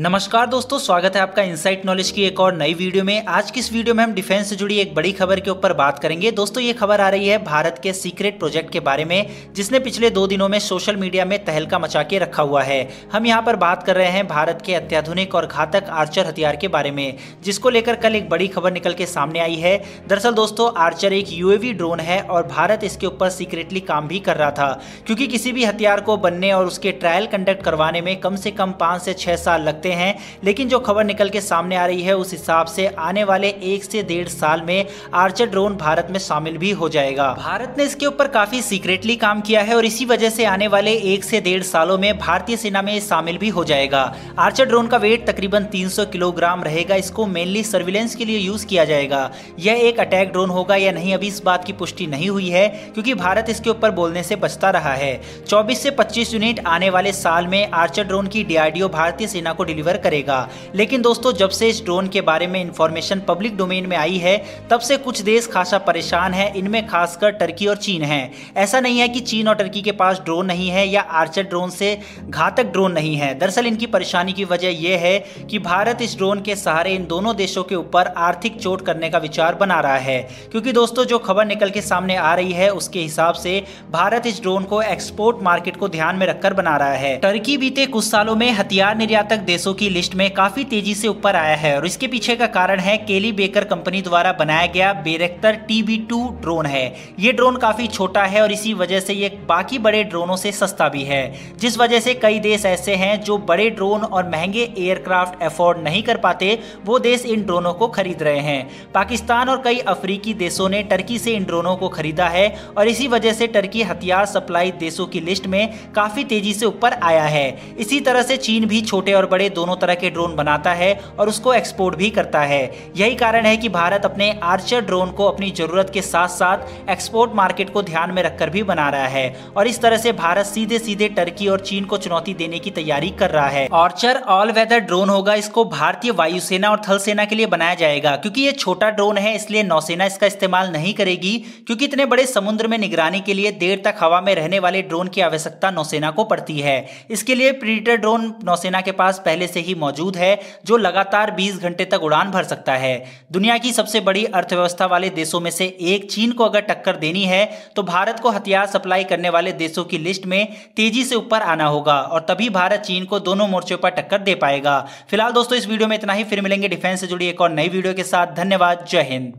नमस्कार दोस्तों, स्वागत है आपका इनसाइट नॉलेज की एक और नई वीडियो में। आज की इस वीडियो में हम डिफेंस से जुड़ी एक बड़ी खबर के ऊपर बात करेंगे। दोस्तों ये खबर आ रही है भारत के सीक्रेट प्रोजेक्ट के बारे में, जिसने पिछले 2 दिनों में सोशल मीडिया में तहलका मचा के रखा हुआ है। हम यहाँ पर बात कर रहे हैं भारत के अत्याधुनिक और घातक आर्चर हथियार के बारे में, जिसको लेकर कल एक बड़ी खबर निकल के सामने आई है। दरअसल दोस्तों आर्चर एक यूएवी ड्रोन है और भारत इसके ऊपर सीक्रेटली काम भी कर रहा था, क्योंकि किसी भी हथियार को बनने और उसके ट्रायल कंडक्ट करवाने में कम से कम 5 से 6 साल लगते हैं। लेकिन जो खबर निकल के सामने आ रही है उस हिसाब से आने वाले 1 से 1.5 साल में आर्चर ड्रोन भारत में शामिल भी हो जाएगा। भारत ने इसके ऊपर काफी सीक्रेटली काम किया है और इसी वजह से आने वाले 1 से 1.5 सालों में भारतीय सेना में शामिल भी हो जाएगा। आर्चर ड्रोन का वेट तकरीबन 300 किलोग्राम रहेगा। इसको मेनली सर्विलेंस के लिए यूज किया जाएगा। यह एक अटैक ड्रोन होगा या नहीं, अभी इस बात की पुष्टि नहीं हुई है, क्योंकि भारत इसके ऊपर बोलने से बचता रहा है। 24 से 25 यूनिट आने वाले साल में आर्चर ड्रोन की डीआरडीओ भारतीय सेना को डिलीवर करेगा। लेकिन दोस्तों जब से इस ड्रोन के बारे में इंफॉर्मेशन पब्लिक डोमेन में आई है, तब से कुछ देश खासा परेशान है। इनमें खासकर टर्की और चीन है। ऐसा नहीं है कि चीन और टर्की के पास ड्रोन नहीं है या आर्चर ड्रोन से घातक ड्रोन नहीं है। दरअसल इनकी परेशानी की वजह यह है कि भारत इस ड्रोन के सहारे इन दोनों देशों के ऊपर आर्थिक चोट करने का विचार बना रहा है। क्योंकि दोस्तों जो खबर निकल के सामने आ रही है उसके हिसाब से भारत इस ड्रोन को एक्सपोर्ट मार्केट को ध्यान में रखकर बना रहा है। टर्की बीते कुछ सालों में हथियार निर्यातक देशों की लिस्ट में काफी तेजी से ऊपर आया है और इसके पीछे का कारण है केली बेकर कंपनी द्वारा बनाया गया बैरक्टर TB2 ड्रोन है। ये ड्रोन काफी छोटा है और इसी वजह से ये बाकी बड़े ड्रोनों से सस्ता भी है, जिस वजह से कई देश ऐसे हैं जो बड़े ड्रोन और महंगे एयरक्राफ्ट अफोर्ड नहीं कर पाते, वो देश इन ड्रोनों को खरीद रहे हैं। पाकिस्तान और कई अफ्रीकी देशों ने टर्की से इन ड्रोनों को खरीदा है और इसी वजह से टर्की हथियार सप्लाई देशों की लिस्ट में काफी तेजी से ऊपर आया है। इसी तरह से चीन भी छोटे और बड़े दोनों तरह के ड्रोन बनाता है और उसको एक्सपोर्ट भी करता है। यही कारण है कि भारत अपने आर्चर ड्रोन को अपनी जरूरत के साथ साथ एक्सपोर्ट मार्केट को ध्यान में रखकर भी बना रहा है और इस तरह से भारत सीधे सीधे टर्की और चीन को चुनौती देने की तैयारी कर रहा है। आर्चर ऑल वेदर ड्रोन होगा। इसको भारतीय वायुसेना और थल सेना के लिए बनाया जाएगा। क्योंकि ये छोटा ड्रोन है इसलिए नौसेना इसका इस्तेमाल नहीं करेगी, क्योंकि इतने बड़े समुद्र में निगरानी के लिए देर तक हवा में रहने वाले ड्रोन की आवश्यकता नौसेना को पड़ती है। इसके लिए प्रीडेटर ड्रोन नौसेना के पास पहले से ही मौजूद है, जो लगातार 20 घंटे तक उड़ान भर सकता है। दुनिया की सबसे बड़ी अर्थव्यवस्था वाले देशों में से एक चीन को अगर टक्कर देनी है तो भारत को हथियार सप्लाई करने वाले देशों की लिस्ट में तेजी से ऊपर आना होगा और तभी भारत चीन को दोनों मोर्चों पर टक्कर दे पाएगा। फिलहाल दोस्तों इस वीडियो में इतना ही। फिर मिलेंगे डिफेंस से जुड़ी एक और नई वीडियो के साथ। धन्यवाद। जय हिंद।